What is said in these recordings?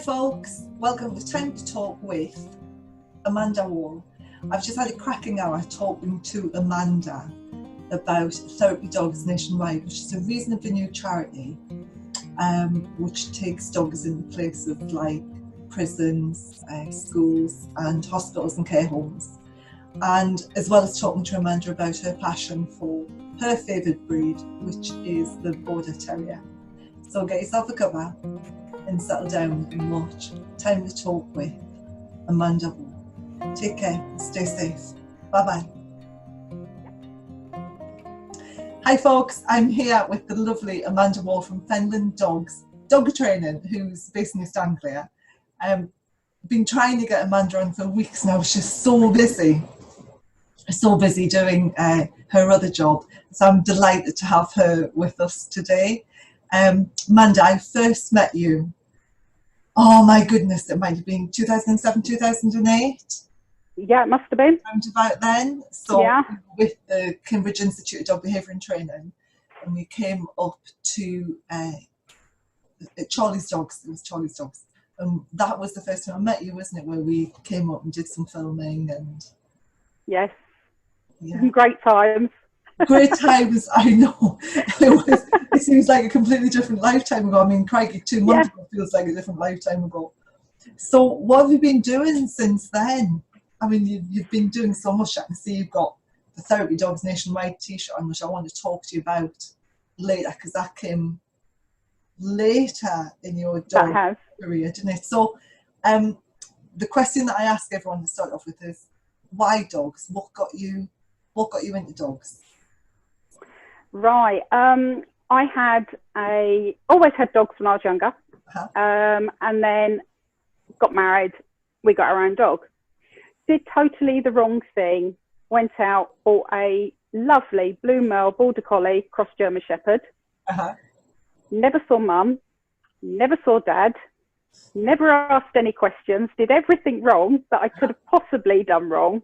folks, welcome to Time to Talk with Amanda Wall. I've just had a cracking hour talking to Amanda about Therapy Dogs Nationwide, which is a reasonably new charity which takes dogs in places like prisons, schools and hospitals and care homes. And as well as talking to Amanda about her passion for her favourite breed, which is the Border Terrier. So get yourself a cuppa and settle down and watch Time to Talk with Amanda Wall. Take care, stay safe. Bye-bye. Hi folks, I'm here with the lovely Amanda Wall from Fenland Dogs, dog training, who's based in East Anglia. Been trying to get Amanda on for weeks now. She's so busy doing her other job. So I'm delighted to have her with us today. Amanda, I first met you, oh my goodness, it might have been 2007, 2008. Yeah, it must have been. Around about then. So yeah. With the Cambridge Institute of Dog Behaviour and Training, and we came up to Charlie's Dogs. It was Charlie's Dogs. And that was the first time I met you, wasn't it? Where we came up and did some filming and... Yes. Yeah. Great times. Great times, I know. It seems like a completely different lifetime ago. I mean, crikey, 2 months ago feels like a different lifetime ago. So what have you been doing since then? I mean, you've been doing so much. I can see you've got the Therapy Dogs Nationwide t-shirt on, which I want to talk to you about later, because that came later in your dog career, didn't it? So the question that I ask everyone to start off with is, why dogs? What got you into dogs? Right. I always had dogs when I was younger. And then got married. We got our own dog. Did totally the wrong thing. Went out, bought a lovely blue Merle Border Collie cross German Shepherd. Never saw mum, never saw dad, never asked any questions, did everything wrong that I could have possibly done wrong,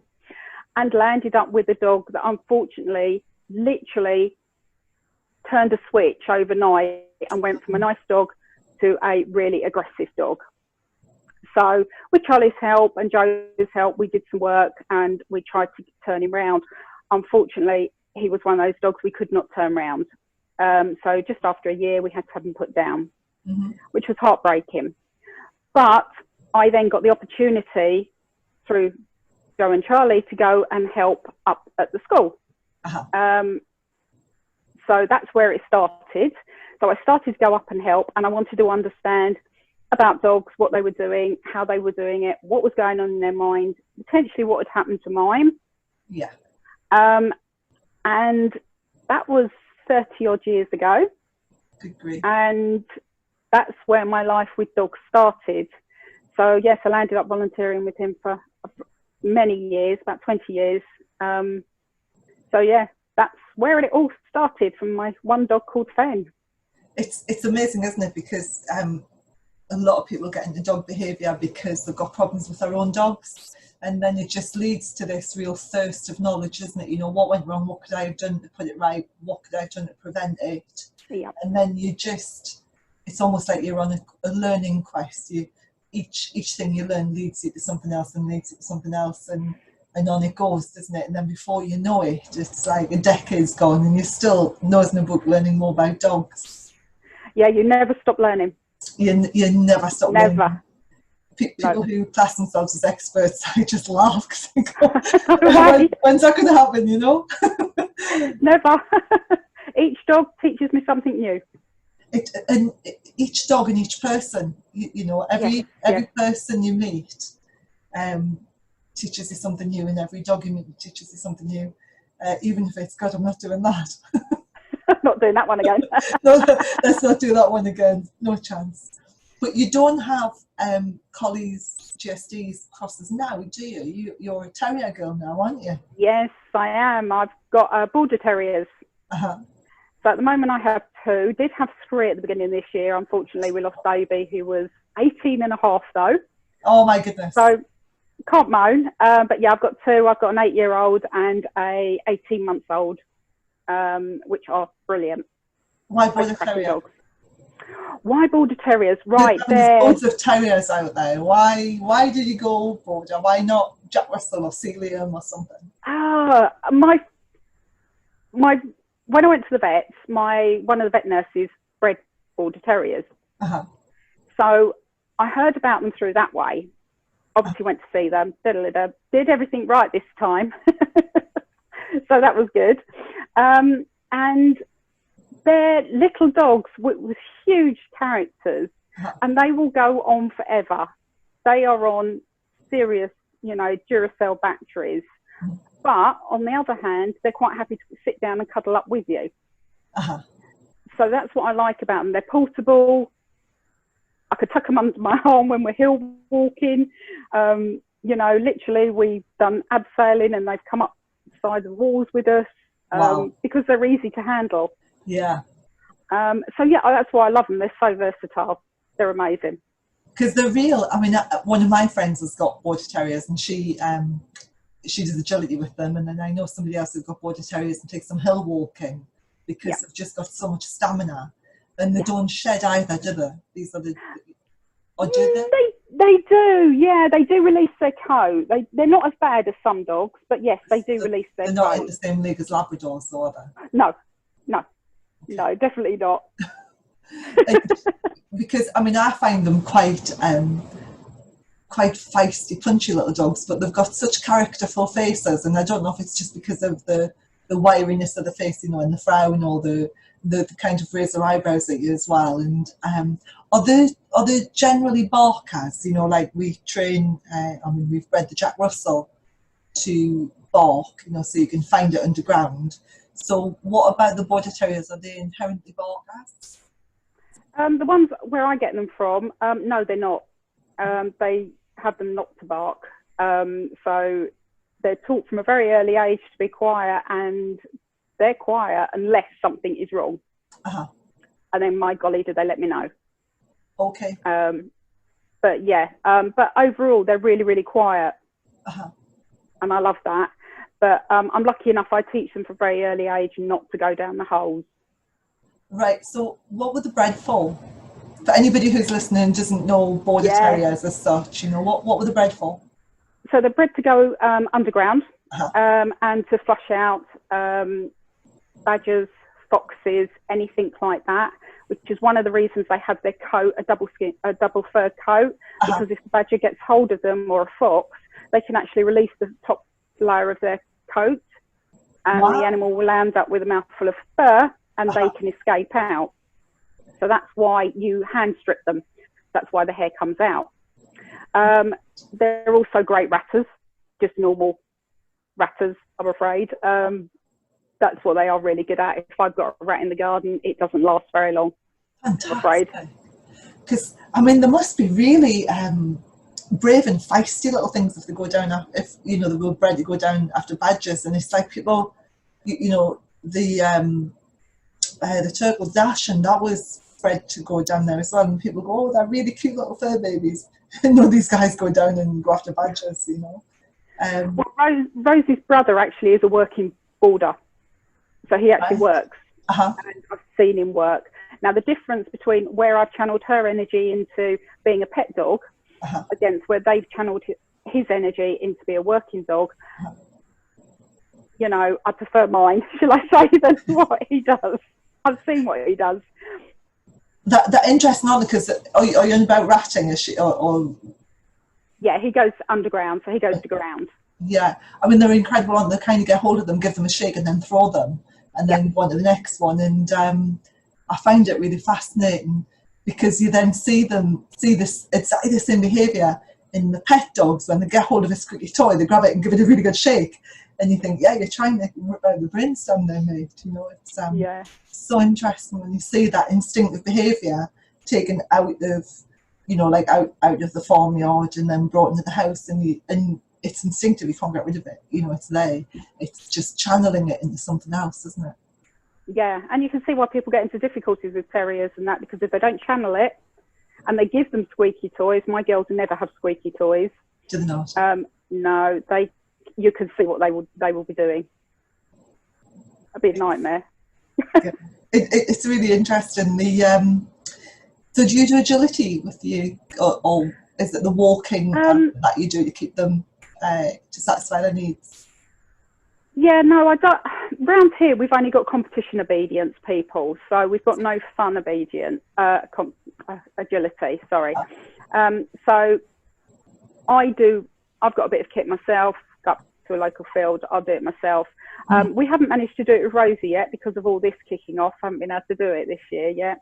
and landed up with a dog that unfortunately literally turned a switch overnight and went from a nice dog to a really aggressive dog. So with Charlie's help and Joe's help, we did some work and we tried to turn him round. Unfortunately, he was one of those dogs we could not turn round. So just after a year, we had to have him put down, which was heartbreaking. But I then got the opportunity through Joe and Charlie to go and help up at the school. So that's where it started. So I started to go up and help, and I wanted to understand about dogs, what they were doing, how they were doing it, what was going on in their mind, potentially what had happened to mine. Yeah. And that was 30 odd years ago. Good grief. And that's where my life with dogs started. So yes, I landed up volunteering with him for many years, about 20 years. So yeah, that's where it all started, from my one dog called Fen. It's amazing, isn't it? Because a lot of people get into dog behaviour because they've got problems with their own dogs, and then it just leads to this real thirst of knowledge, isn't it? You know, what went wrong? What could I have done to put it right? What could I have done to prevent it? Yeah. And then it's almost like you're on a learning quest. Each thing you learn leads you to something else and leads you to something else, and on it goes, doesn't it? And then before you know it, it's like a decade's gone and you're still nose in a book learning more about dogs. Yeah, you never stop learning. You never stop learning. People who class themselves as experts, I just laugh because I go, when's that going to happen, you know? Never. Each dog teaches me something new. Each dog and each person, you know, every person you meet teaches you something new, and every dog you meet teaches you something new, even if it's God, I'm not doing that. Not doing that one again. No, let's not do that one again. No chance. But you don't have collies, GSDs, crosses now, do you? You're a terrier girl now, aren't you? Yes, I am. I've got Border Terriers. So at the moment I have 2. Did have 3 at the beginning of this year. Unfortunately, we lost Baby, who was 18 and a half though. Oh my goodness. So can't moan. But yeah, I've got 2. I've got an 8-year-old and a 18-month-old, which are brilliant. Why Border Terrier? Dogs. Why Border Terriers? Right, there's loads of terriers out there. Why did you go Border? Why not Jack Russell or Sealyham or something? When I went to the vets, one of the vet nurses bred Border Terriers. So I heard about them through that way. Obviously went to see them, did everything right this time. So that was good. And they're little dogs with huge characters, and they will go on forever. They are on serious, Duracell batteries. But on the other hand, they're quite happy to sit down and cuddle up with you. So that's what I like about them. They're portable. I could tuck them under my arm when we're hill walking. Literally we've done abseiling and they've come up the side of the walls with us because they're easy to handle. Yeah. So yeah, that's why I love them. They're so versatile. They're amazing. Because they're real. I mean, one of my friends has got Border Terriers, and she does agility with them. And then I know somebody else who's got Border Terriers and takes them hill walking because they've just got so much stamina. And they don't shed either, do they? These are or do they? They do, yeah. They do release their coat. They're not as bad as some dogs, but yes, they do release their coat. They're not in the same league as Labradors, though, are they? No, definitely not. Because I find them quite feisty, punchy little dogs, but they've got such characterful faces, and I don't know if it's just because of the wiriness of the face, and the frown, or the kind of razor eyebrows at you as well. And are they generally barkers? Like we train. We've bred the Jack Russell to bark, so you can find it underground. So what about the Border Terriers? Are they inherently barkers? The ones where I get them from, no, they're not. They have them not to bark. So they're taught from a very early age to be quiet, and they're quiet unless something is wrong. And then, my golly, do they let me know. Okay. But yeah, but overall, they're really, really quiet. And I love that. But I'm lucky enough, I teach them from a very early age not to go down the holes. Right. So what were the bred for? For anybody who's listening and doesn't know Border Terriers as such, what were the bred for? So they're bred to go underground and to flush out badgers, foxes, anything like that, which is one of the reasons they have their coat, a double fur coat, because if the badger gets hold of them, or a fox, they can actually release the top layer of their coat, and the animal will land up with a mouthful of fur, and they can escape out. So that's why you hand strip them. That's why the hair comes out. They're also great ratters, just normal ratters, I'm afraid. That's what they are really good at. If I've got a rat in the garden, it doesn't last very long. Fantastic. I'm afraid. Because, they must be really brave and feisty little things if they go down, they were bred to go down after badgers. And it's like people, the turtle dash, and that was bred to go down there as well. And people go, oh, they're really cute little fur babies. These guys go down and go after badgers, Well, Rosie's brother actually is a working boarder. So he actually works. And I've seen him work. Now, the difference between where I've channeled her energy into being a pet dog against where they've channeled his energy into be a working dog, I prefer mine, shall I say, than what he does. I've seen what he does. That interesting, because are you on about ratting? Is she, or? Yeah, he goes underground, so he goes to ground. Yeah, they're incredible, aren't they? Kind of get hold of them, give them a shake, and then throw them, and then go on to the next one. And I find it really fascinating because you then see this exactly the same behaviour in the pet dogs when they get hold of a squeaky toy, they grab it and give it a really good shake, and you think, yeah, you're trying to rip out the brainstem there, mate. It's so interesting when you see that instinctive behaviour taken out of, out of the farmyard and then brought into the house, and it's instinctive, you can't get rid of it. It's there. It's just channeling it into something else, isn't it? Yeah, and you can see why people get into difficulties with terriers and that, because if they don't channel it and they give them squeaky toys, my girls never have squeaky toys. Do they not? No, you can see what they will be doing. It'd be a nightmare. It's really interesting. So do you do agility with you, or is it the walking that you do to keep them to satisfy their needs? Yeah, no, I don't. Round here, we've only got competition obedience people, so we've got no fun obedience agility. Sorry. So I've got a bit of kit myself. Go up to a local field, I'll do it myself. We haven't managed to do it with Rosie yet because of all this kicking off. I haven't been able to do it this year yet.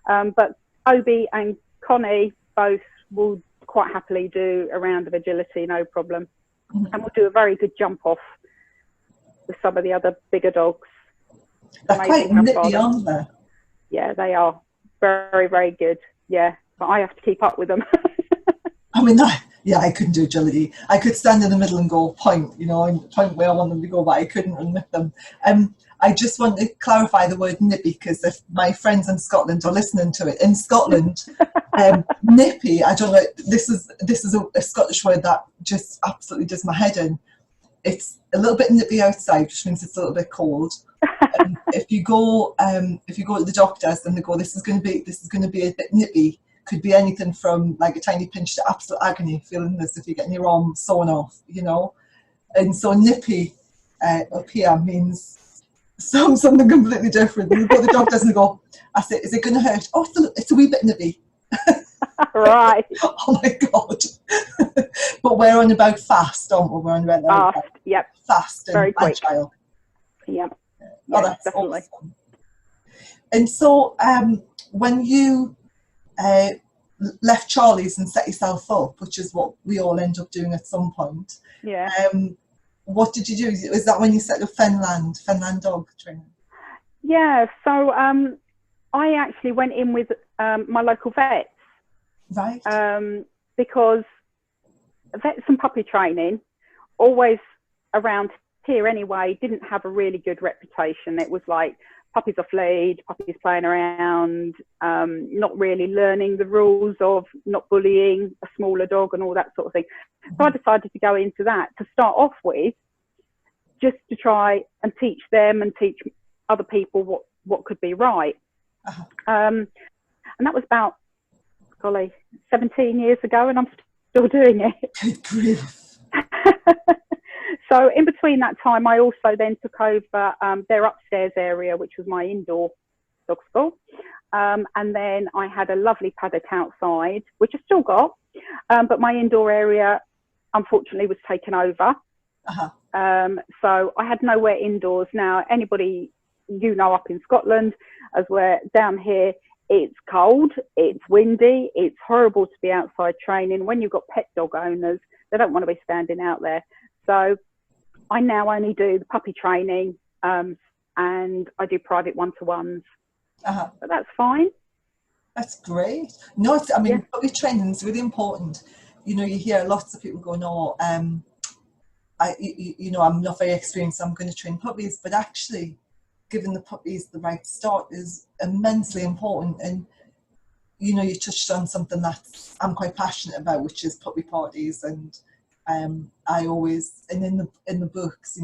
But Obi and Connie both will quite happily do a round of agility, no problem. And we'll do a very good jump off with some of the other bigger dogs. They're quite nippy, aren't they? Yeah, they are. Very, very good. Yeah, but I have to keep up with them. I mean, I couldn't do agility. I could stand in the middle and go point, and point where I want them to go, but I couldn't run with them. I just want to clarify the word nippy, because if my friends in Scotland are listening to it, in Scotland, nippy, I don't know, this is a Scottish word that just absolutely does my head in. It's a little bit nippy outside, which means it's a little bit cold. If you go to the doctors and they go, this is going to be a bit nippy. Could be anything from like a tiny pinch to absolute agony, feeling as if you're getting your arm sawn off, And so nippy up here means something completely different. You go to the doctors and they go, I say, is it going to hurt? Oh, it's a wee bit nippy. Right. Oh my God. But we're on about fast, aren't we? We're on about fast, yep. Fast and very quick. agile. Yep. Oh, that's definitely. Awesome. And so when you left Charlie's and set yourself up, which is what we all end up doing at some point. Yeah. What did you do? Was that when you set up Fenland dog training? Yeah. So I actually went in with my local vets. Right. Because vets and puppy training, always around here anyway, didn't have a really good reputation. It was like puppies off lead, puppies playing around, not really learning the rules of not bullying a smaller dog and all that sort of thing. So I decided to go into that to start off with, just to try and teach them and teach other people what could be right. And that was about, 17 years ago, and I'm still doing it. Good grief. So in between that time, I also then took over their upstairs area, which was my indoor dog school. And then I had a lovely paddock outside, which I still got, but my indoor area, unfortunately, was taken over. So I had nowhere indoors. Now, anybody up in Scotland, as we're down here, it's cold, it's windy, it's horrible to be outside training. When you've got pet dog owners, they don't want to be standing out there. So I now only do the puppy training, and I do private one-to-ones. But that's fine. That's great. No, puppy training is really important. You hear lots of people going, I'm not very experienced, I'm going to train puppies, but actually giving the puppies the right start is immensely important. And you touched on something that I'm quite passionate about, which is puppy parties. And I always, and in the books,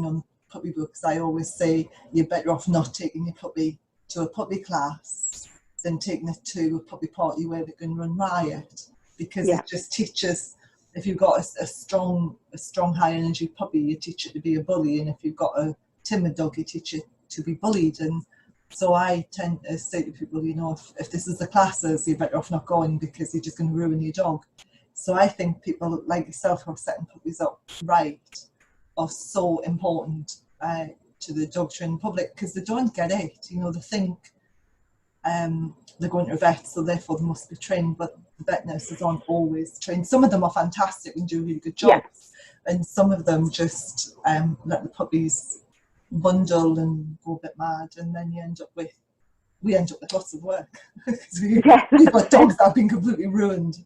puppy books, I always say you're better off not taking your puppy to a puppy class than taking it to a puppy party where they can run riot, because it just teaches. If you've got a strong high energy puppy, you teach it to be a bully, and if you've got a timid dog, you teach it to be bullied. And so I tend to say to people, if this is the classes, you're better off not going, because you're just going to ruin your dog. So I think people like yourself who are setting puppies up right are so important to the dog training public, because they don't get it. They think they're going to a vet, so therefore they must be trained, but the vet nurses aren't always trained. Some of them are fantastic and do really good jobs, and some of them just let the puppies bundle and go a bit mad, and then we end up with lots of work, because we've got dogs that have been completely ruined.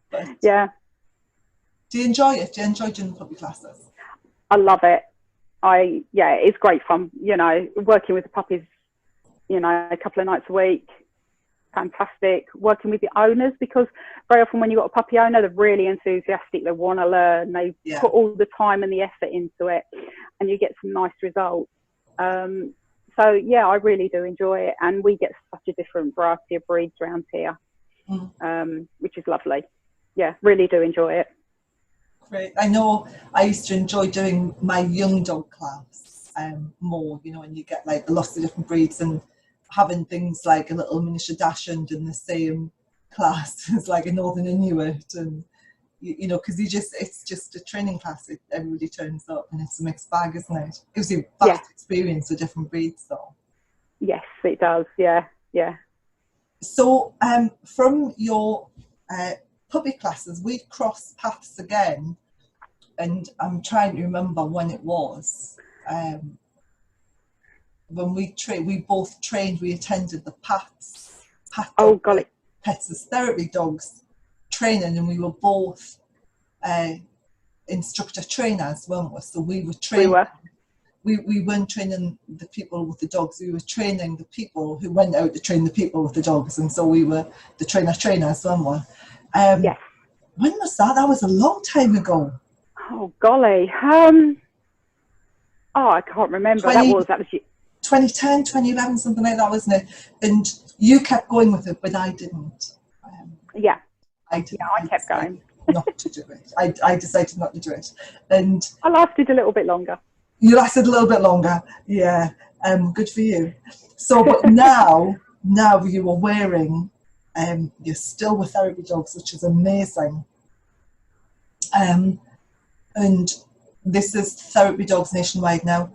But do you enjoy it? Do you enjoy doing the puppy classes? I love it. It's great fun. Working with the puppies, a couple of nights a week, fantastic. Working with the owners, because very often when you've got a puppy owner, they're really enthusiastic, they want to learn, they put all the time and the effort into it, and you get some nice results. So I really do enjoy it, and we get such a different variety of breeds around here. which is lovely. Yeah, really do enjoy it. Great. I know I used to enjoy doing my young dog class more, you know, and you get like lots of different breeds, and having things like a little miniature dachshund in the same class as like a Northern Inuit, and you know, because it's just a training class. Everybody turns up and it's a mixed bag, isn't it? It gives you a vast experience of different breeds, though. Yes, it does. Yeah. So from your puppy classes, we crossed paths again, and I'm trying to remember when it was. When we both trained, we attended the Pets as Therapy Dogs training, and we were both instructor trainers, weren't we? So we were training. We weren't training the people with the dogs, we were training the people who went out to train the people with the dogs, and so we were the trainers, weren't we? Yes. When was that? That was a long time ago. Oh golly. I can't remember. That was 2010, 2011, something like that, wasn't it? And you kept going with it, but I didn't. I kept going. Not to do it. I decided not to do it. And I lasted a little bit longer. You lasted a little bit longer. Yeah. Good for you. So, but now you are wearing, you're still with Therapy Dogs, which is amazing. And this is Therapy Dogs nationwide now.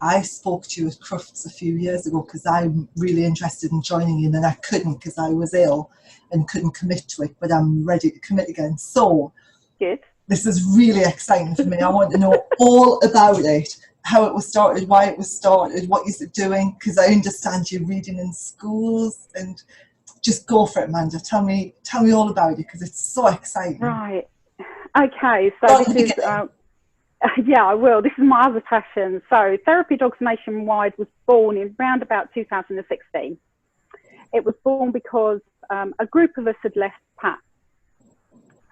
I spoke to you at Crufts a few years ago because I'm really interested in joining you, and then I couldn't because I was ill and couldn't commit to it, but I'm ready to commit again. So good. This is really exciting for me. I want to know all about it, how it was started, why it was started, what is it doing, because I understand you're reading in schools, and just go for it, Amanda. Tell me all about it, because it's so exciting. Right. Okay, so this is... yeah, I will. This is my other passion. So Therapy Dogs Nationwide was born in round about 2016. It was born because a group of us had left Pat,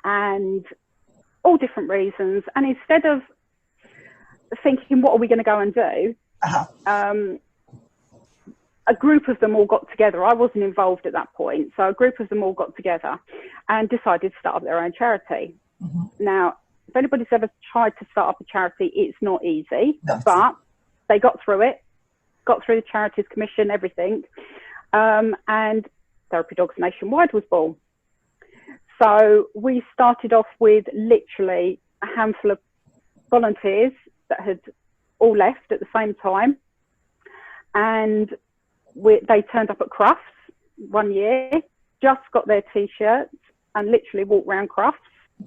and all different reasons. And instead of thinking, what are we going to go and do? A group of them all got together. I wasn't involved at that point. So a group of them all got together and decided to start up their own charity. Now, if anybody's ever tried to start up a charity, it's not easy, but they got through it, got through the Charities Commission, everything. And Therapy Dogs Nationwide was born. So we started off with literally a handful of volunteers that had all left at the same time. And they turned up at Crufts one year, just got their T-shirts and literally walked around Crufts.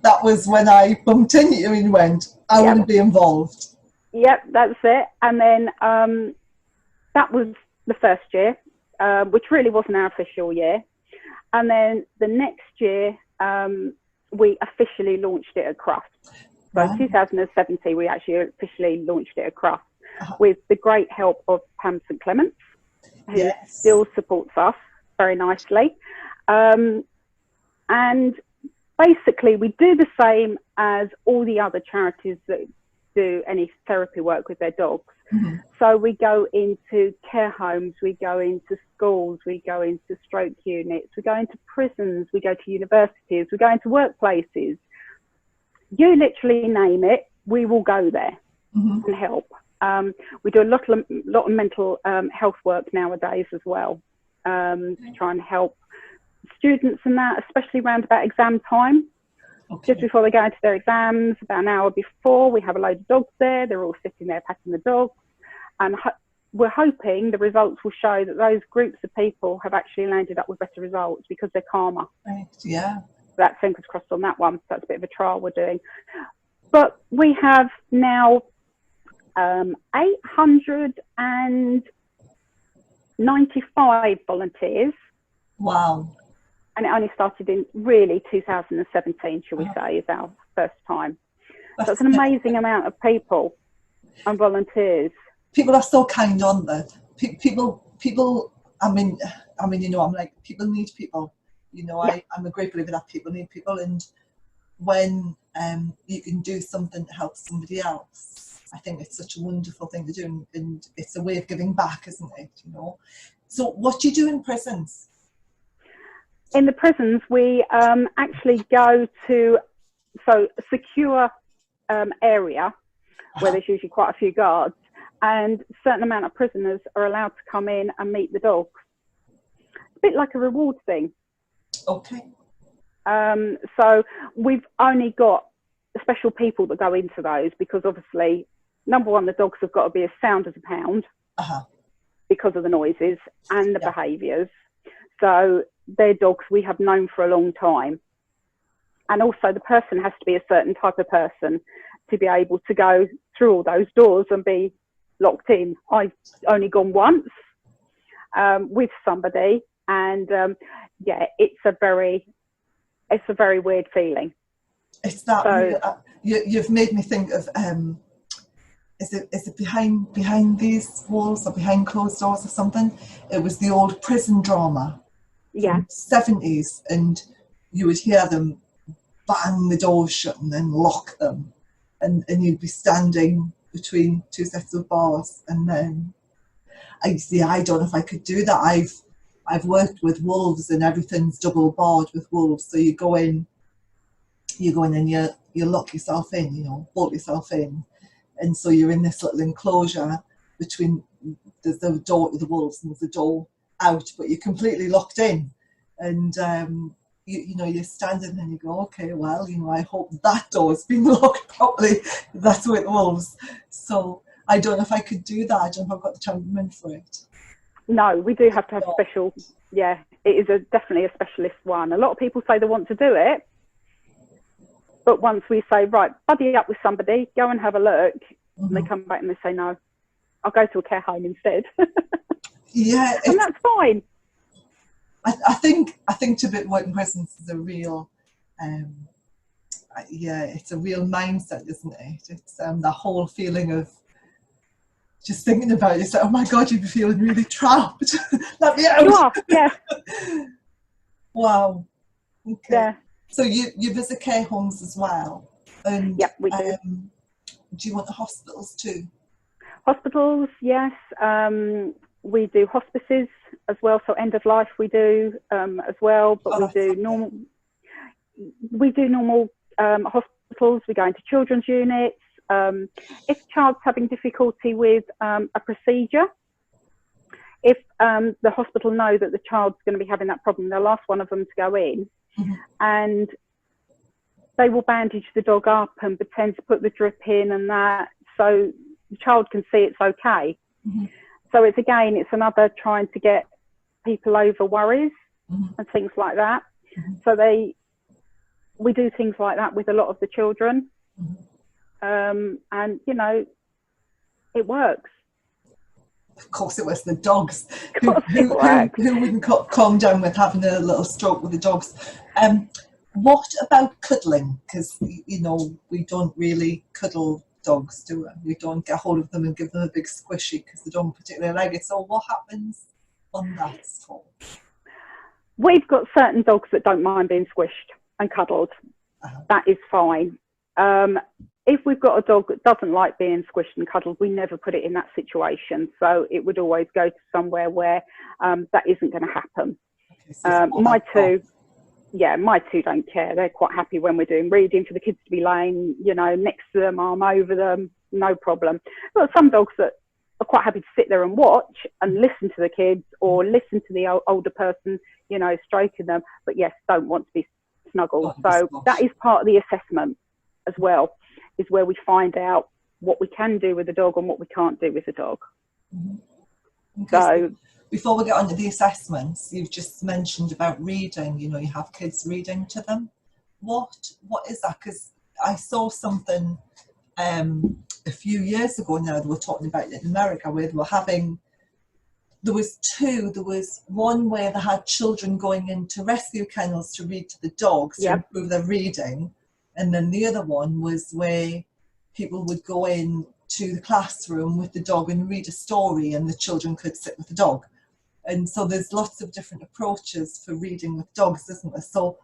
That was when I bumped into you and went, I want to be involved. Yep, that's it. And then that was the first year, which really wasn't our official year. And then the next year, we officially launched it at Crufts. So in 2017, we actually officially launched it at Crufts with the great help of Pam St. Clements, who still supports us very nicely. And basically, we do the same as all the other charities that do any therapy work with their dogs. So we go into care homes, we go into schools, we go into stroke units, we go into prisons, we go to universities, we go into workplaces. You literally name it, we will go there and help. We do a lot of mental health work nowadays as well, to try and help students in that, especially around about exam time. Just before they go into their exams, about an hour before, we have a load of dogs there. They're all sitting there patting the dogs. And we're hoping the results will show that those groups of people have actually landed up with better results because they're calmer. Right, yeah. That's fingers crossed on that one. That's a bit of a trial we're doing. But we have now 895 volunteers. Wow. And it only started in really 2017, shall we say, is our first time. So it's an amazing amount of people and volunteers. People are so kind, aren't they? People, I mean, you know, I'm like, people need people. You know, I'm a great believer that people need people. And when you can do something to help somebody else, I think it's such a wonderful thing to do. And it's a way of giving back, isn't it? You know? So what do you do in prisons? In the prisons, we actually go to a secure area where there's usually quite a few guards, and a certain amount of prisoners are allowed to come in and meet the dogs. It's a bit like a reward thing. Okay. So we've only got special people that go into those, because obviously, number one, the dogs have got to be as sound as a pound because of the noises and the behaviours. So they're dogs we have known for a long time. And also the person has to be a certain type of person to be able to go through all those doors and be locked in. I've only gone once with somebody, and it's a very weird feeling. It's that so, you've made me think of is it behind these walls or behind closed doors or something? It was the old prison drama from the 70s, and you would hear them bang the doors shut and then lock them, and you'd be standing between two sets of bars, and then I don't know if I could do that. I've worked with wolves, and everything's double barred with wolves, so you go in and you lock yourself in, bolt yourself in, and so you're in this little enclosure between there's the door to the wolves and there's the door out, but you're completely locked in, and you're standing and you go, okay, well, I hope that door's been locked properly. That's with wolves. So I don't know if I could do that. I don't know if I've got the temperament for it. No, we do have to have special. Yeah, it is definitely a specialist one. A lot of people say they want to do it, but once we say, right, buddy up with somebody, go and have a look, and they come back and they say, no, I'll go to a care home instead. Yeah, and that's fine. I think to be working prisons is a real, it's a real mindset, isn't it? It's the whole feeling of just thinking about it. It's like, oh my God, you'd be feeling really trapped. Let me out. You are, yeah. Wow. Okay. Yeah. So you visit care homes as well? And, yeah, we do. Do you want the hospitals too? Hospitals, yes. We do hospices as well, so end of life we do as well, but we do normal hospitals. We go into children's units. If a child's having difficulty with a procedure, if the hospital know that the child's going to be having that problem, they'll ask one of them to go in, and they will bandage the dog up and pretend to put the drip in and that, so the child can see it's okay. So it's another trying to get people over worries and things like that. So we do things like that with a lot of the children, and it works. Of course it was the dogs. Who wouldn't calm down with having a little stroke with the dogs? What about cuddling? Because we don't really cuddle dogs, do we? We don't get hold of them and give them a big squishy because they don't particularly like it. So what happens on that score? We've got certain dogs that don't mind being squished and cuddled. That is fine. If we've got a dog that doesn't like being squished and cuddled, we never put it in that situation. So it would always go to somewhere where that isn't going to happen. Okay, so my two don't care. They're quite happy when we're doing reading for the kids to be laying, next to them, arm over them, no problem. But some dogs that are quite happy to sit there and watch and listen to the kids or listen to the older person, stroking them, but yes, don't want to be snuggled. So that is part of the assessment as well, is where we find out what we can do with the dog and what we can't do with the dog. Okay, so before we get on to the assessments, you've just mentioned about reading, you have kids reading to them. What is that? Because I saw something a few years ago now, they were talking about it in America, where there was two. There was one where they had children going into rescue kennels to read to the dogs to improve their reading. And then the other one was where people would go in to the classroom with the dog and read a story, and the children could sit with the dog. And so there's lots of different approaches for reading with dogs, isn't there? So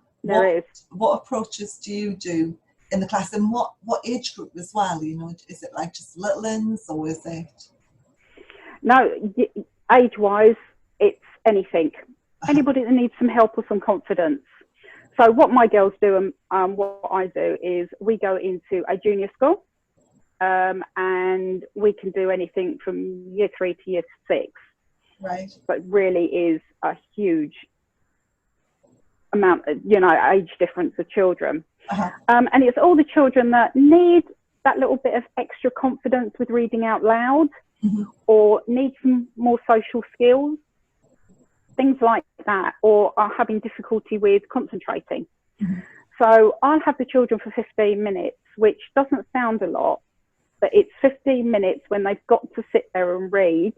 what approaches do you do in the class, and what age group as well? Is it like just little ones, or is it? No, age-wise, it's anything. anybody that needs some help or some confidence. So what my girls do and what I do is we go into a junior school, and we can do anything from year 3 to year 6. Right. But it really is a huge amount of, age difference of children. And it's all the children that need that little bit of extra confidence with reading out loud, or need some more social skills, things like that, or are having difficulty with concentrating. So I'll have the children for 15 minutes, which doesn't sound a lot, but it's 15 minutes when they've got to sit there and read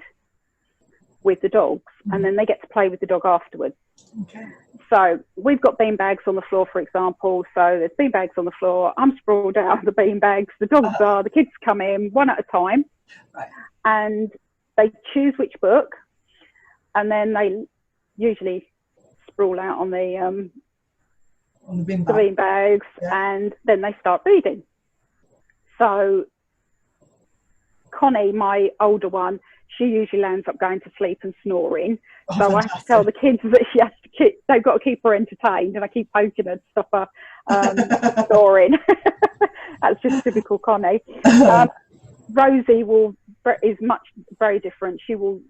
with the dogs, and then they get to play with the dog afterwards. Okay. So we've got bean bags on the floor, for example. So there's bean bags on the floor. I'm sprawled out of the bean bags. The dogs are. The kids come in one at a time, and they choose which book, and then they usually sprawl out on the bean bags, and then they start reading. So Connie, my older one, she usually ends up going to sleep and snoring. So fantastic. I have to tell the kids that they've got to keep her entertained, and I keep poking her to stop her snoring. That's just typical Connie. Rosie is very different. She will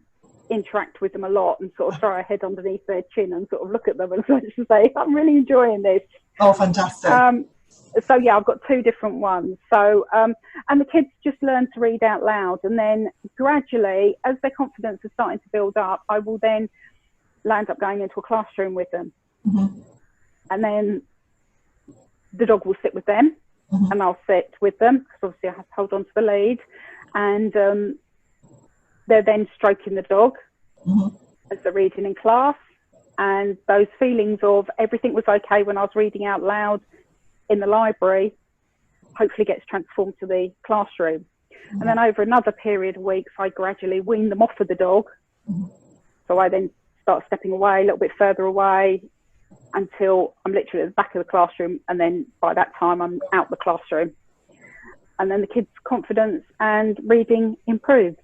interact with them a lot and sort of throw her head underneath their chin and sort of look at them and sort of say, I'm really enjoying this. Oh, fantastic. So yeah, I've got 2 different ones. So, and the kids just learn to read out loud, and then gradually, as their confidence is starting to build up, I will then land up going into a classroom with them. And then the dog will sit with them, and I'll sit with them, because obviously I have to hold on to the lead, and they're then stroking the dog as they're reading in class, and those feelings of everything was okay when I was reading out loud in the library hopefully gets transformed to the classroom. And then over another period of weeks, I gradually wean them off of the dog. So I then start stepping away a little bit further away until I'm literally at the back of the classroom, and then by that time I'm out the classroom, and then the kids' confidence and reading improves.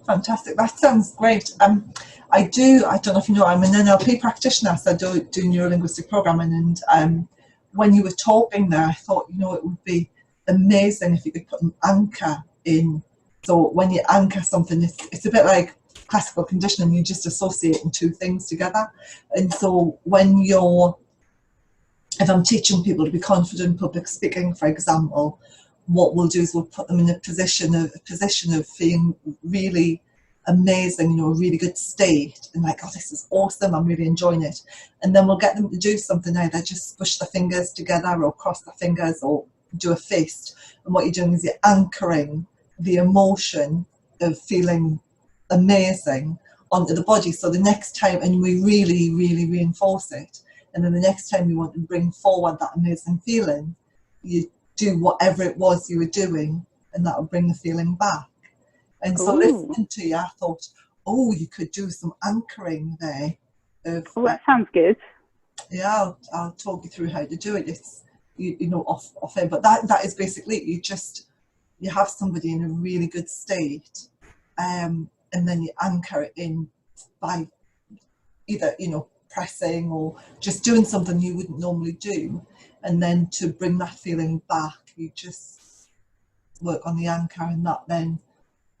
Fantastic. That sounds great. I don't know if you know, I'm an NLP practitioner, so I do neuro-linguistic programming, and when you were talking there, I thought, it would be amazing if you could put an anchor in. So when you anchor something, it's a bit like classical conditioning, you just associating 2 things together. And so if I'm teaching people to be confident in public speaking, for example, what we'll do is we'll put them in a position of feeling really amazing, a really good state, and like, oh, this is awesome, I'm really enjoying it. And then we'll get them to do something, either just push their fingers together or cross their fingers or do a fist. And what you're doing is you're anchoring the emotion of feeling amazing onto the body. So the next time, and we really, really reinforce it, and then the next time you want to bring forward that amazing feeling, you do whatever it was you were doing, and that will bring the feeling back. And so listening to you, I thought, you could do some anchoring there. That sounds good. Yeah, I'll talk you through how to do it. It's, off air, but that is basically it. You have somebody in a really good state, and then you anchor it in by either, pressing or just doing something you wouldn't normally do. And then to bring that feeling back, you just work on the anchor, and that then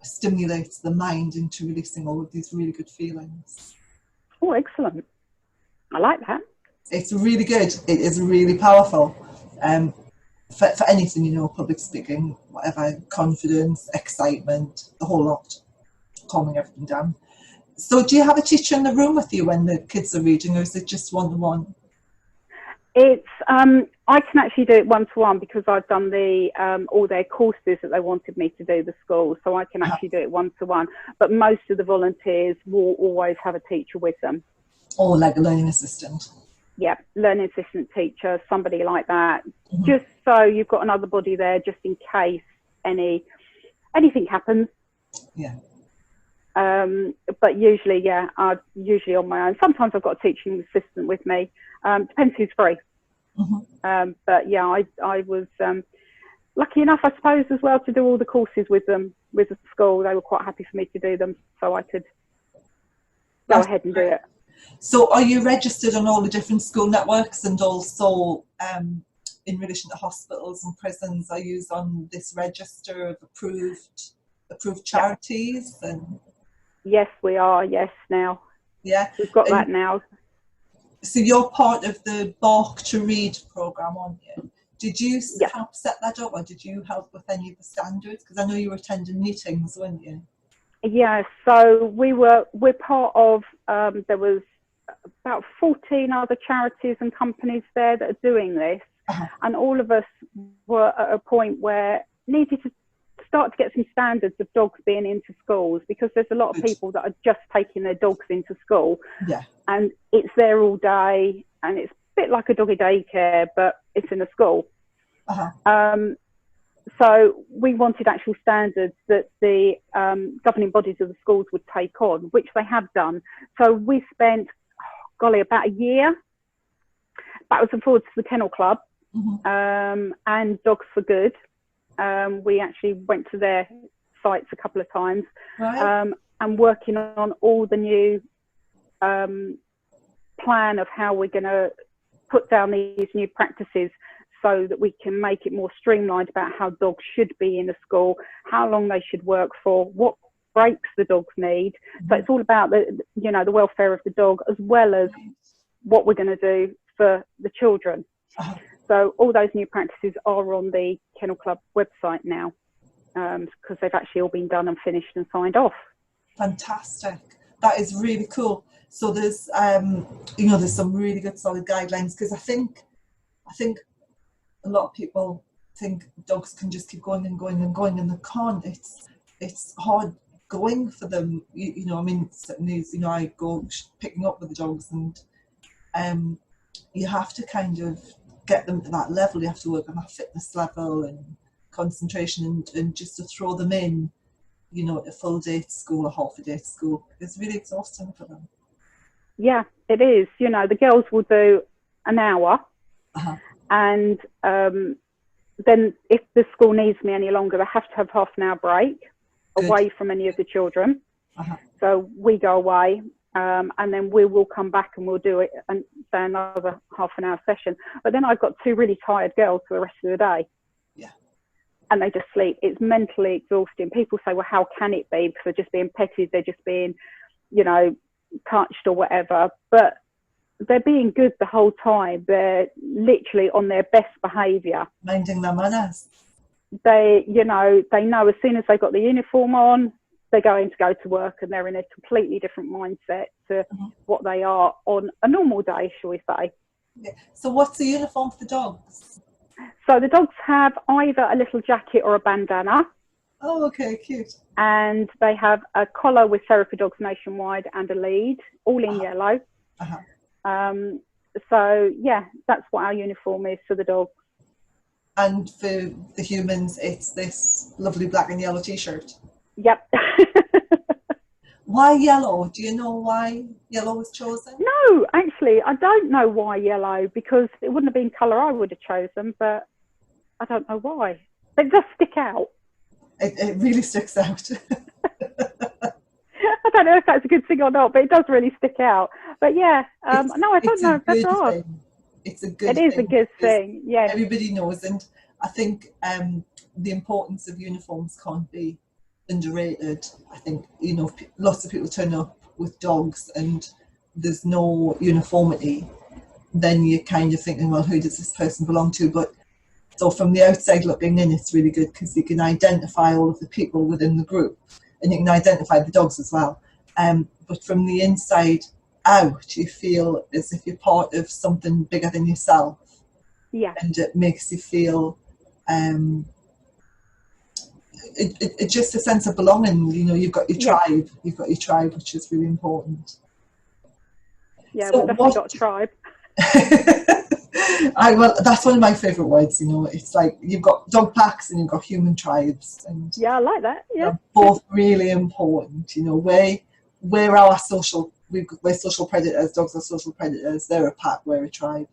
stimulates the mind into releasing all of these really good feelings. Oh, excellent. I like that. It's really good. It is really powerful. For anything, public speaking, whatever, confidence, excitement, the whole lot, calming everything down. So do you have a teacher in the room with you when the kids are reading, or is it just one-to-one? It's I can actually do it one-to-one because I've done all their courses that they wanted me to do, the school, so I can actually do it one-to-one. But most of the volunteers will always have a teacher with them. Or like a learning assistant. Yeah, learning assistant teacher, somebody like that, just so you've got another body there, just in case anything happens. Yeah. But usually, I'm usually on my own. Sometimes I've got a teaching assistant with me. Depends who's free. But yeah, I was lucky enough, I suppose, as well, to do all the courses with them, with the school. They were quite happy for me to do them, so I could go ahead and do it. So are you registered on all the different school networks, and also in relation to hospitals and prisons, are you on this register of approved charities? And Yes, we are. Yes, now. Yeah. We've got that now. So you're part of the Bark to Read programme, aren't you? Did you help set that up, or did you help with any of the standards? Because I know you were attending meetings, weren't you? Yeah, so we're part of, there was about 14 other charities and companies there that are doing this. And all of us were at a point where needed to start to get some standards of dogs being into schools, because there's a lot of people that are just taking their dogs into school. Yeah. And it's there all day, and it's a bit like a doggy daycare, but it's in a school. So we wanted actual standards that the governing bodies of the schools would take on, which they have done. So we spent, about a year backwards and forwards to the Kennel Club and Dogs for Good. We actually went to their sites a couple of times, and working on all the new plan of how we're going to put down these new practices, so that we can make it more streamlined about how dogs should be in a school, how long they should work for, what breaks the dogs need. So it's all about the welfare of the dog, as well as what we're going to do for the children. So all those new practices are on the Kennel Club website now, because they've actually all been done and finished and signed off. Fantastic. That is really cool. So there's there's some really good solid guidelines, because I think a lot of people think dogs can just keep going and going and going, and they can't. It's hard going for them. Certainly, I go picking up with the dogs, and you have to kind of get them to that level. You have to work on that fitness level and concentration, and just to throw them in, a full day to school or half a day to school. It's really exhausting for them. Yeah, it is. The girls will do an hour. And then if the school needs me any longer, they have to have half an hour break away from any of the children. So we go away, and then we will come back and we'll do it and say another half an hour session. But then I've got two really tired girls for the rest of the day. Yeah. And they just sleep. It's mentally exhausting. People say, well, how can it be? Because they're just being petted, they're just being, touched or whatever. But they're being good the whole time. They're literally on their best behaviour. Minding their manners. They know as soon as they've got the uniform on, they're going to go to work, and they're in a completely different mindset to what they are on a normal day, shall we say. Yeah. So what's the uniform for the dogs? So the dogs have either a little jacket or a bandana. Oh, okay, cute. And they have a collar with Therapy Dogs Nationwide and a lead, all in yellow. So yeah, that's what our uniform is for the dogs. And for the humans, it's this lovely black and yellow t-shirt. Yep. Why yellow? Do you know why yellow was chosen? No, actually, I don't know why yellow, because it wouldn't have been colour I would have chosen, but I don't know why. It does stick out. It really sticks out. I don't know if that's a good thing or not, but it does really stick out. But yeah, no, I don't know if that's odd. It's a good thing. It is a good thing, yeah. Everybody knows, and I think the importance of uniforms can't be underrated. I think, lots of people turn up with dogs and there's no uniformity. Then you're kind of thinking, well, who does this person belong to? But so from the outside looking in, it's really good, because you can identify all of the people within the group, and you can identify the dogs as well. But from the inside out, you feel as if you're part of something bigger than yourself. Yeah. And it makes you feel it's just a sense of belonging. You've got your tribe. You've got your tribe, which is really important. Yeah, so we've definitely got a tribe. Well, that's one of my favourite words. It's like you've got dog packs and you've got human tribes, and yeah, I like that. Yeah, they're both really important. We're our social. We're social predators. Dogs are social predators. They're a pack. We're a tribe.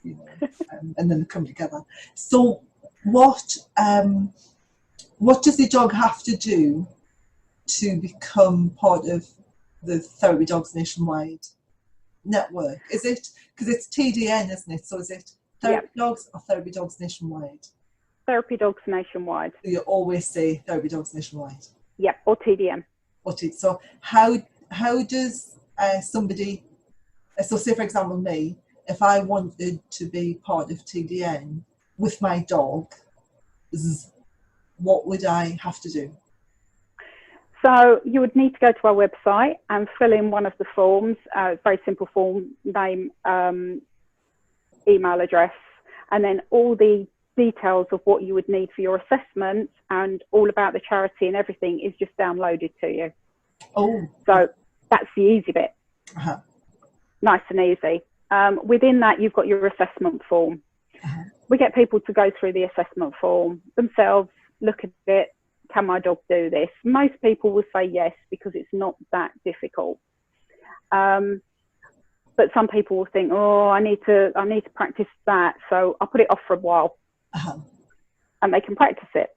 And then they come together. So, what does the dog have to do to become part of the Therapy Dogs Nationwide? network? Is it, because it's TDN, isn't it? So is it therapy dogs or therapy dogs nationwide? Therapy dogs nationwide. You always say therapy dogs nationwide. Yeah, or TDN. So how does somebody, so say for example me, if I wanted to be part of TDN with my dog, what would I have to do? So you would need to go to our website and fill in one of the forms, very simple form, name, email address, and then all the details of what you would need for your assessment and all about the charity and everything is just downloaded to you. Oh. So that's the easy bit. Nice and easy. Within that, you've got your assessment form. We get people to go through the assessment form themselves, look at it. Can my dog do this? Most people will say yes, because it's not that difficult. But some people will think, oh, I need to practice that, so I'll put it off for a while. And they can practice it.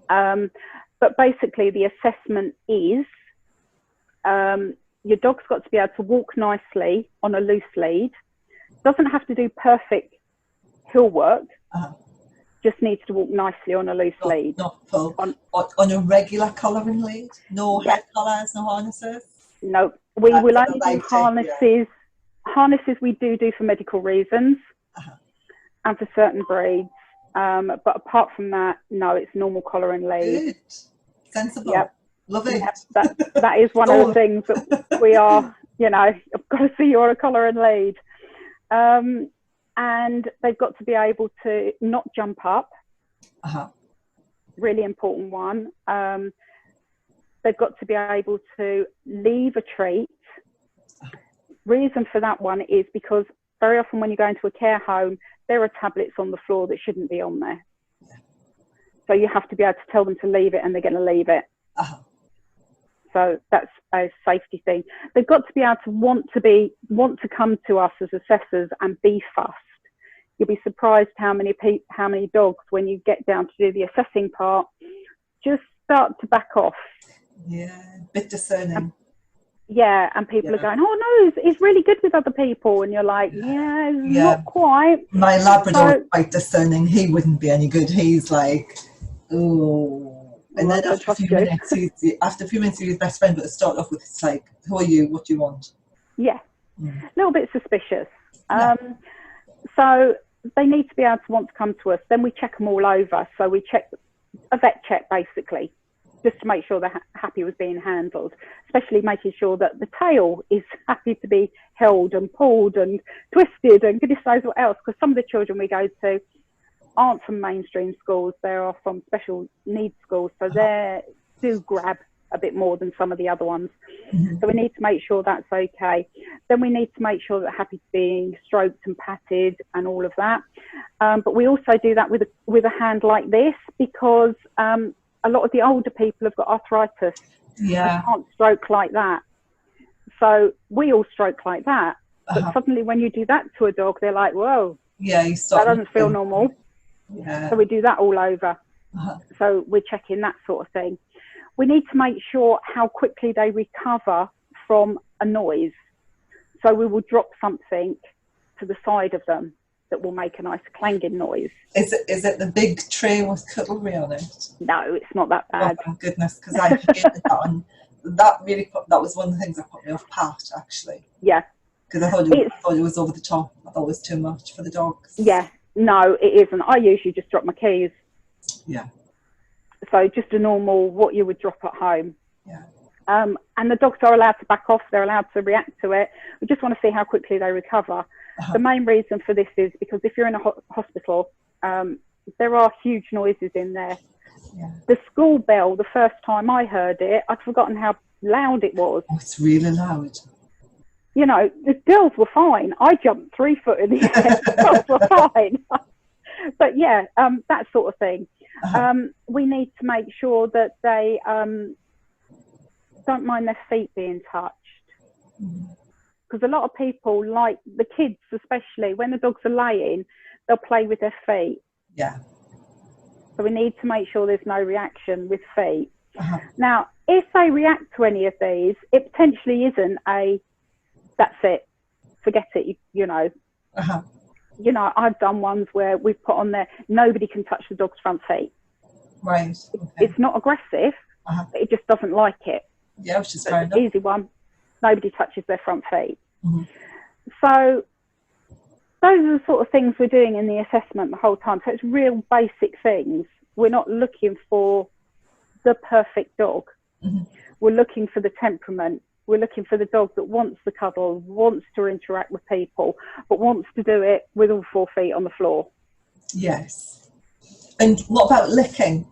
But basically the assessment is, your dog's got to be able to walk nicely on a loose lead. Doesn't have to do perfect hill work. Just needs to walk nicely on a loose lead. Not full. On a regular collaring lead? No head collars, no harnesses? No, we will only do harnesses. Harnesses we do for medical reasons and for certain breeds. But apart from that, no, it's normal collar and lead. Good. Sensible. Yep. Love it. Yep. That is one of the things that we are, I've got to see you on a collar and lead. And they've got to be able to not jump up. Really important one. They've got to be able to leave a treat. Reason for that one is because very often when you go into a care home, there are tablets on the floor that shouldn't be on there. So you have to be able to tell them to leave it, and they're going to leave it. So that's a safety thing. They've got to be able to want to come to us as assessors and be fussed. You'll be surprised how many dogs, when you get down to do the assessing part, just start to back off. Yeah, a bit discerning. And people are going, oh no, he's really good with other people, and you're like, not quite. My Labrador is quite discerning. He wouldn't be any good. He's like, oh. And then after a few minutes, he's his best friend, but to start off with, it's like, who are you? What do you want? Yeah, a little bit suspicious. So they need to be able to want to come to us. Then we check them all over. So we check a vet check, basically, just to make sure they're happy with being handled, especially making sure that the tail is happy to be held and pulled and twisted and goodness knows what else, because some of the children we go to aren't from mainstream schools, they are from special needs schools, so they do grab a bit more than some of the other ones. So we need to make sure that's okay. Then we need to make sure that they're happy to being stroked and patted and all of that. But we also do that with a hand like this, because a lot of the older people have got arthritis. They can't stroke like that. So we all stroke like that. But suddenly when you do that to a dog, they're like, whoa, that doesn't feel normal. So we do that all over. So we're checking that sort of thing. We need to make sure how quickly they recover from a noise. So we will drop something to the side of them that will make a nice clanging noise. Is it the big tray with cutlery on it? No, it's not that bad. Oh, thank goodness, because I hated that one. That was one of the things that put me off Pat, actually. Yeah. Because I thought it was over the top. I thought it was too much for the dogs. Yeah, no, it isn't. I usually just drop my keys. Yeah. So just a normal, what you would drop at home. Yeah. And the dogs are allowed to back off. They're allowed to react to it. We just want to see how quickly they recover. The main reason for this is because if you're in a hospital, there are huge noises in there. Yeah. The school bell, the first time I heard it, I'd forgotten how loud it was. Oh, it's really loud. You know, the girls were fine. I jumped 3 foot in the air. The girls were fine. But yeah, that sort of thing. We need to make sure that they don't mind their feet being touched. Because a lot of people, like the kids especially, when the dogs are laying, they'll play with their feet. Yeah. So we need to make sure there's no reaction with feet. Now, if they react to any of these, it potentially isn't that's it. forget it. You know, I've done ones where we've put on there, nobody can touch the dog's front feet. Right. Okay. It's not aggressive, but it just doesn't like it. Yeah, which is fair enough. Easy one. Nobody touches their front feet. So those are the sort of things we're doing in the assessment the whole time. So it's real basic things. We're not looking for the perfect dog. We're looking for the temperament. We're looking for the dog that wants the cuddle, wants to interact with people, but wants to do it with all 4 feet on the floor. Yes. And what about licking?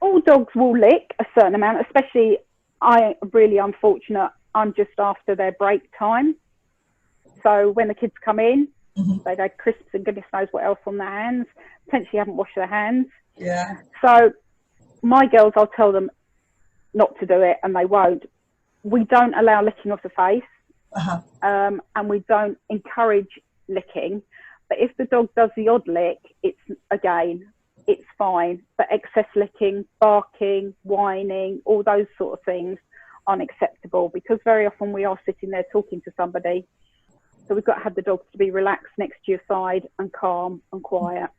All dogs will lick a certain amount, especially I'm really unfortunate. I'm just after their break time. So when the kids come in, they've had crisps and goodness knows what else on their hands, potentially haven't washed their hands. Yeah. So my girls, I'll tell them not to do it, and they won't. We don't allow licking of the face, and we don't encourage licking. But if the dog does the odd lick, it's fine. But excess licking, barking, whining, all those sort of things aren't acceptable, because very often we are sitting there talking to somebody. So we've got to have the dogs to be relaxed next to your side and calm and quiet.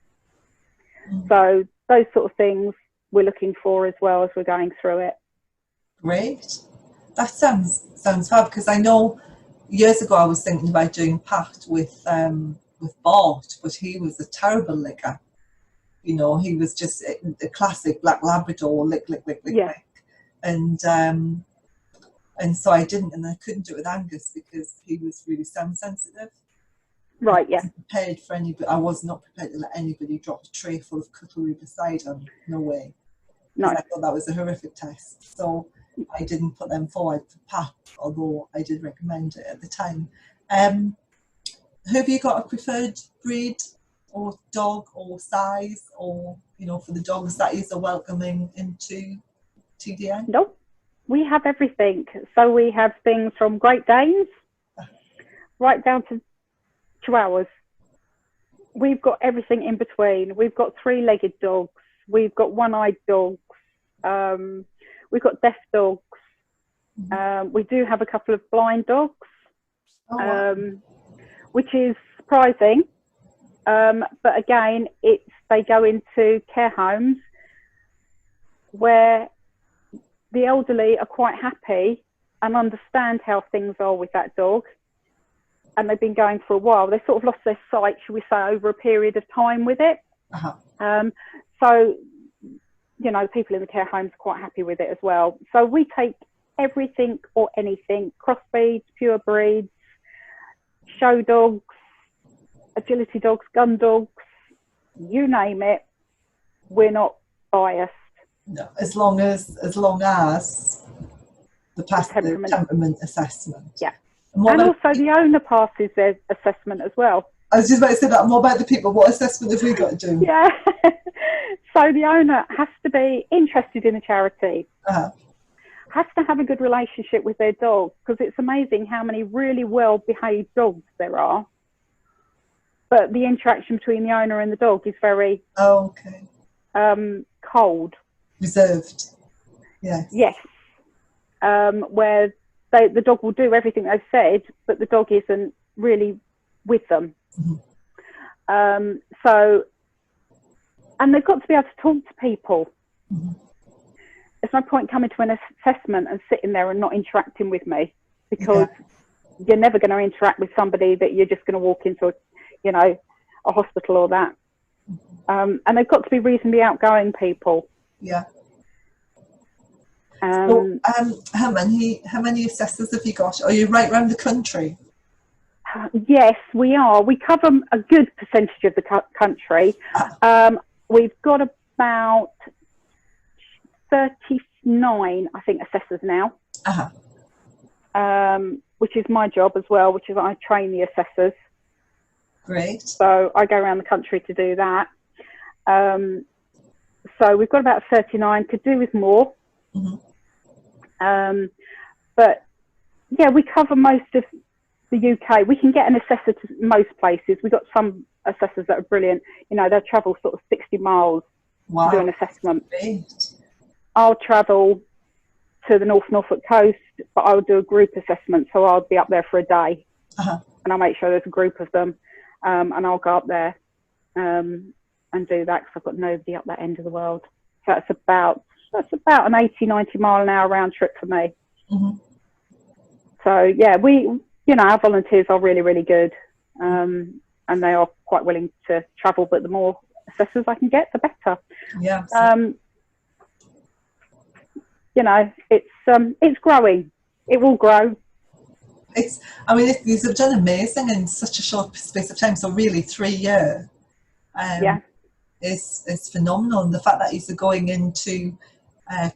So those sort of things we're looking for as well as we're going through it. Great. That sounds fab, because I know years ago I was thinking about doing Pat with Bart, but he was a terrible licker. You know, he was just a classic black Labrador, lick, lick, lick, lick, lick. And so I didn't, and I couldn't do it with Angus because he was really sound sensitive. Right, yeah. I was not prepared to let anybody drop a tray full of cutlery beside him. No way. No. I thought that was a horrific test. So I didn't put them forward for Pat, although I did recommend it at the time. Have you got a preferred breed or dog or size, or, you know, for the dogs that is welcoming into TDN? Nope. We have everything. So we have things from Great Danes right down to Chihuahuas. We've got everything in between. We've got 3-legged dogs. We've got 1-eyed dogs. We've got deaf dogs. We do have a couple of blind dogs, which is surprising. But again, they go into care homes where the elderly are quite happy and understand how things are with that dog. And they've been going for a while. They sort of lost their sight, should we say, over a period of time with it. So, you know, people in the care homes are quite happy with it as well. So we take everything or anything, crossbreeds, pure breeds, show dogs, agility dogs, gun dogs, you name it. We're not biased. No, as long as the temperament assessment. Yeah. And also the owner passes their assessment as well. I was just about to say that. More about the people. What assessment have we got to do? Yeah. So the owner has to be interested in the charity. Has to have a good relationship with their dog, because it's amazing how many really well-behaved dogs there are. But the interaction between the owner and the dog is very cold. Reserved. Yes. Yes. Where the dog will do everything they've said, but the dog isn't really with them. And they've got to be able to talk to people. There's no point coming to an assessment and sitting there and not interacting with me, because you're never going to interact with somebody that you're just going to walk into, a hospital or that. And they've got to be reasonably outgoing people. Yeah. So, how many assessors have you got? Are you right around the country? Yes, we are. We cover a good percentage of the country. We've got about 39, I think, assessors now, which is my job as well, which is I train the assessors. Great. So I go around the country to do that. So we've got about 39, could do with more. But yeah, we cover most of the UK. We can get an assessor to most places. We've got some assessors that are brilliant. They'll travel sort of 60 miles to do an assessment. Great. I'll travel to the Norfolk coast but I would do a group assessment. So I'll be up there for a day, Uh-huh. and I'll make sure there's a group of them, and I'll go up there and do that, because I've got nobody up that end of the world. So that's about an 80, 90 mile an hour round trip for me. Mm-hmm. So yeah, our volunteers are really, really good, and they are quite willing to travel. But the more assessors I can get, the better. Yeah. It's growing. It will grow. These have done amazing in such a short space of time. So really, 3 years. Is phenomenal. And the fact that you're going into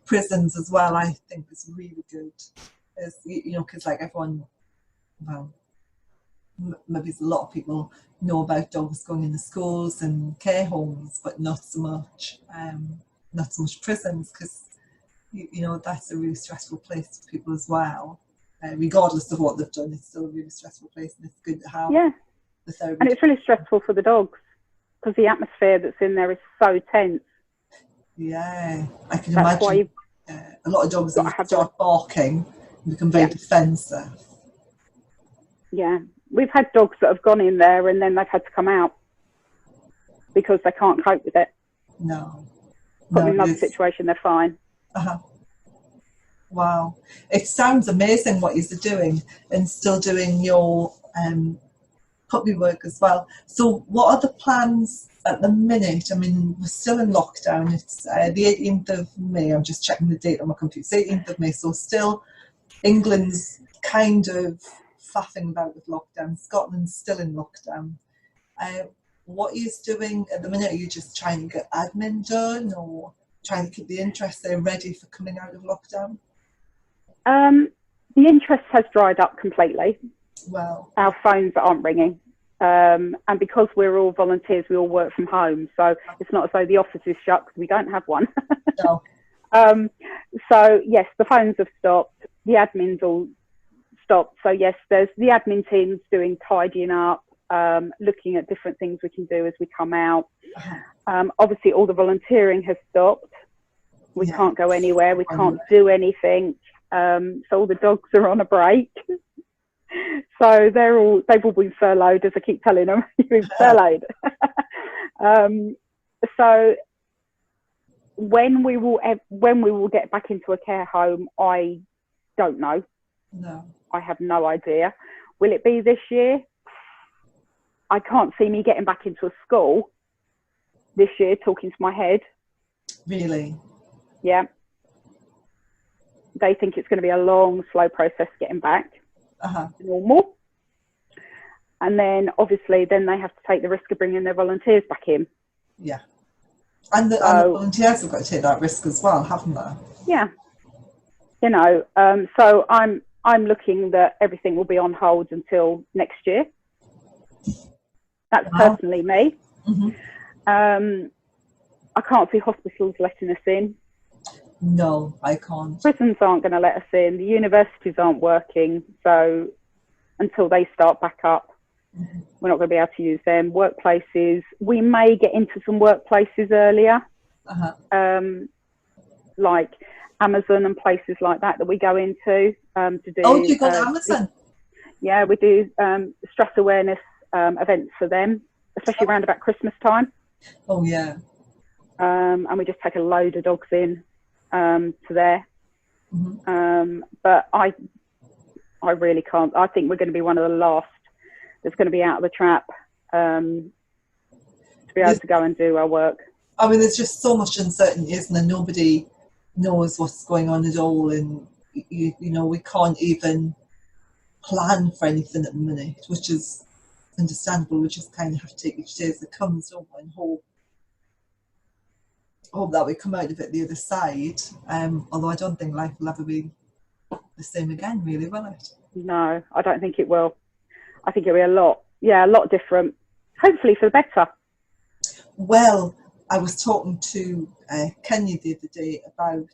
prisons as well, I think is really good. Because like everyone, well, maybe a lot of people know about dogs going into schools and care homes, but not so much prisons, because that's a really stressful place for people as well. Regardless of what they've done, it's still a really stressful place, and it's good to have the therapy. And it's really stressful for the dogs, because the atmosphere that's in there is so tense. Yeah, I can imagine. Why a lot of dogs start barking and become very defensive. Yeah, we've had dogs that have gone in there and then they've had to come out because they can't cope with it. No. But in another situation, they're fine. Uh-huh. Wow. It sounds amazing what you're doing, and still doing your puppy work as well. So what are the plans at the minute? I mean, we're still in lockdown. It's the 18th of May. I'm just checking the date on my computer. It's 18th of May. So still England's kind of faffing about with lockdown. Scotland's still in lockdown. What are you doing at the minute? Are you just trying to get admin done, or trying to keep the interest there ready for coming out of lockdown? The interest has dried up completely. Well, our phones aren't ringing, and because we're all volunteers, we all work from home, so it's not as though the office is shut, because we don't have one. No. So yes, the phones have stopped, the admin's all stopped. So yes, there's the admin teams doing tidying up, looking at different things we can do as we come out. Obviously all the volunteering has stopped. We can't go anywhere, we can't do anything. So all the dogs are on a break. So they've all been furloughed, as I keep telling them. You've been furloughed. So when we will get back into a care home, I don't know. No, I have no idea. Will it be this year? I can't see me getting back into a school this year, talking to my head. Really? Yeah. They think it's going to be a long, slow process getting back to normal. And then, obviously, then they have to take the risk of bringing their volunteers back in. Yeah. And the volunteers have got to take that risk as well, haven't they? Yeah. So I'm looking that everything will be on hold until next year. That's personally me. Mm-hmm. I can't see hospitals letting us in. No, I can't. Prisons aren't going to let us in. The universities aren't working. So until they start back up, we're not going to be able to use them. Workplaces, we may get into some workplaces earlier, like Amazon and places like that we go into to do. Oh, you go to Amazon? Yeah, we do stress awareness events for them, especially around about Christmas time. Oh, yeah. And we just take a load of dogs in to there. But I really can't. I think we're going to be one of the last that's going to be out of the trap to be able to go and do our work. I mean, there's just so much uncertainty, isn't there? Nobody knows what's going on at all, and you know, we can't even plan for anything at the minute, which is understandable. We just kind of have to take each day as it comes, don't we, and hope that we come out of it the other side. Although I don't think life will ever be the same again, really, will it? No, I don't think it will. I think it'll be a lot different. Hopefully for the better. Well, I was talking to Kenya the other day about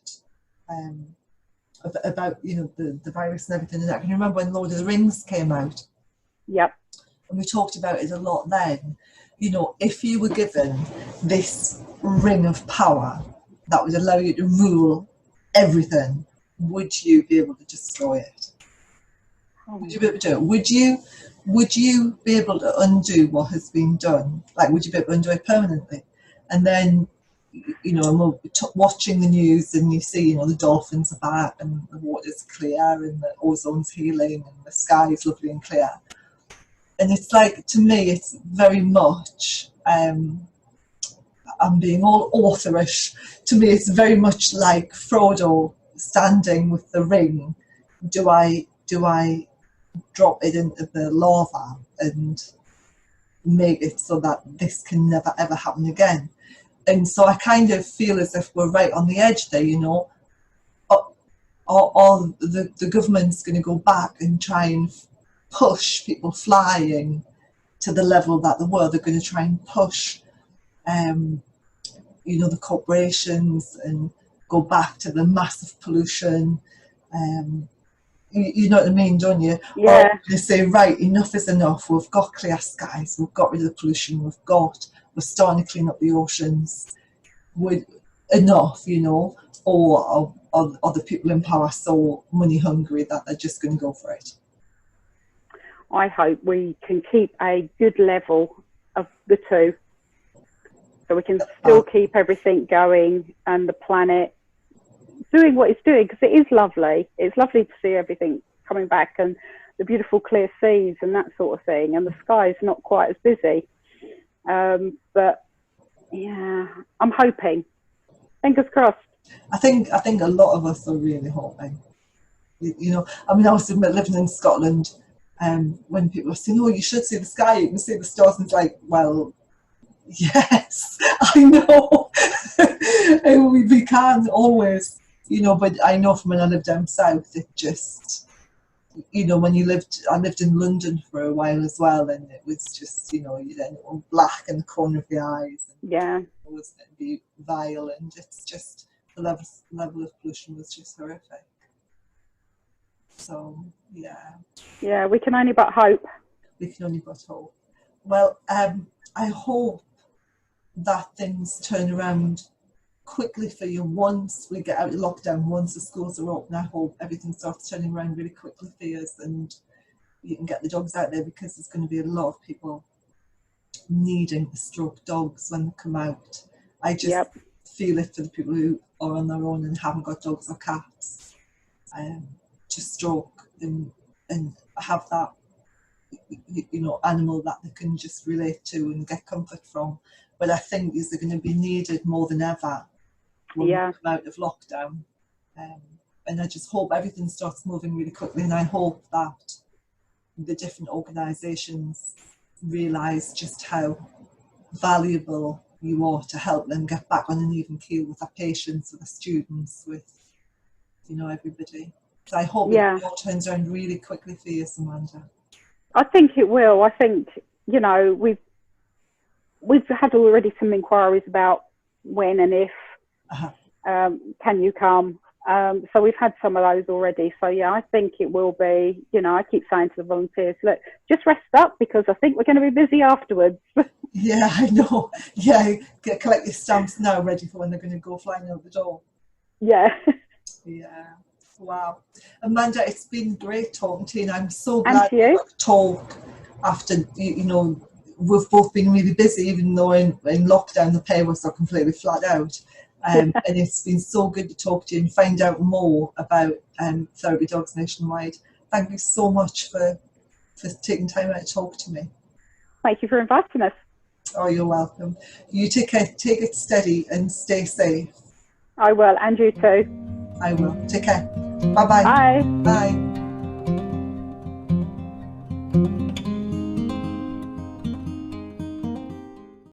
the virus and everything. And I can remember when Lord of the Rings came out. Yep. And we talked about it a lot then. You know, if you were given this ring of power that would allow you to rule everything, would you be able to destroy it? Would you be able to do it? Would you be able to undo what has been done? Like, would you be able to undo it permanently? And then, you know, and we're watching the news and you see, you know, the dolphins are back and the water's clear and the ozone's healing and the sky is lovely and clear. And it's like, to me, it's very much, I'm being all authorish, to me it's very much like Frodo standing with the ring. Do I drop it into the lava and make it so that this can never ever happen again? And so I kind of feel as if we're right on the edge there, you know. Or the government's going to go back and try and push people flying to the level that they were. They're going to try and push, you know, the corporations and go back to the massive pollution. You know what I mean, don't you? Yeah. Or they say, right, enough is enough. We've got clear skies. We've got rid of the pollution. We're starting to clean up the oceans. Enough, you know. Or the people in power so money hungry that they're just going to go for it. I hope we can keep a good level of the two, so we can still keep everything going and the planet doing what it's doing, because it is lovely. It's lovely to see everything coming back and the beautiful clear seas and that sort of thing, and the sky's not quite as busy. But yeah, I'm hoping. Fingers crossed. I think a lot of us are really hoping. You know, I mean, I was living in Scotland, when people are saying, "Oh, you should see the sky, you can see the stars," and it's like, well, yes, I know. we can't always, you know, but I know from when I lived down south, it just, you know, when I lived in London for a while as well, and it was just, you know, you then black in the corner of the eyes. And yeah. It was be vile, and it's just, the level of pollution was just horrific. So, yeah. Yeah, we can only but hope. We can only but hope. Well, I hope that things turn around quickly for you once we get out of lockdown, once the schools are open. I hope everything starts turning around really quickly for you and you can get the dogs out there, because there's going to be a lot of people needing the stroke dogs when they come out. I just feel it for the people who are on their own and haven't got dogs or cats, to stroke and have that, you know, animal that they can just relate to and get comfort from. But I think these are going to be needed more than ever when we come out of lockdown. And I just hope everything starts moving really quickly, and I hope that the different organisations realise just how valuable you are to help them get back on an even keel with their patients, with the students, with, you know, everybody. So I hope it all turns around really quickly for you, Samantha. I think it will. I think, you know, we've had already some inquiries about when and if can you come. So we've had some of those already. So yeah, I think it will be, you know, I keep saying to the volunteers, look, just rest up, because I think we're going to be busy afterwards. Yeah, I know. Yeah, collect your stamps now, ready for when they're going to go flying out the door. Yeah. Yeah. Wow. Amanda, it's been great talking to you, and I'm so glad we got to talk after, you know, we've both been really busy, even though in lockdown the pair was completely flat out. And it's been so good to talk to you and find out more about Therapy Dogs Nationwide. Thank you so much for taking time out to talk to me. Thank you for inviting us. Oh, you're welcome. You take it steady and stay safe. I will, and you too. I will. Take care. Bye-bye. Bye. Bye.